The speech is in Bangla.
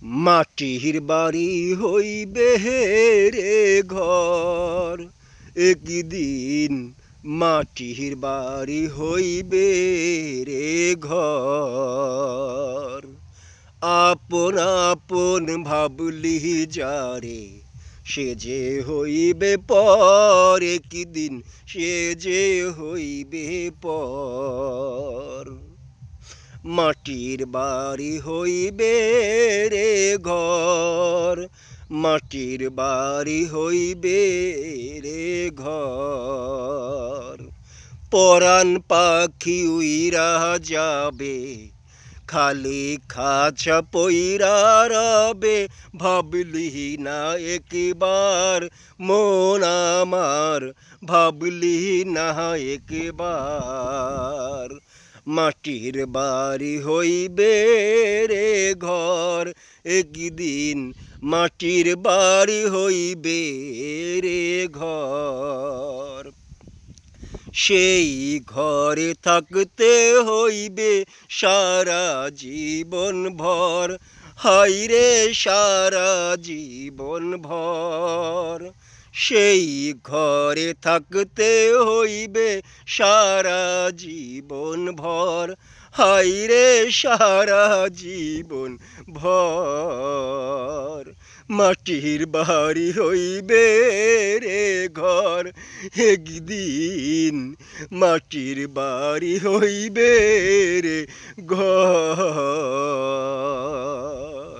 মাটির বাড়ি হইবে রে ঘর, একদিন মাটির বাড়ি হইবে রে ঘর। আপন আপন ভাবলি যারে, সে যে হইবে পর, একদিন সে যে হইবে পর। মাটির বাড়ি হইবে রে ঘর, মাটির বাড়ি হইবে রে ঘর। পরাণ পাখি উইরা যাবে, খালি খাঁচা পইরা রবে। ভাবলি না একবার মন আমার, ভাবলি না একবার। মাটির বাড়ি হইবে রে ঘর, একদিন মাটির বাড়ি হইবে রে ঘর। সেই ঘরে থাকতে হইবে সারা জীবন ভর, হায়রে সারা জীবন ভর। সেই ঘরে থাকতে হইবে সারা জীবন ভর, হায়রে সারা জীবন ভর। মাটির বাড়ি হইবে রে ঘর, একদিন মাটির বাড়ি হইবে রে ঘর।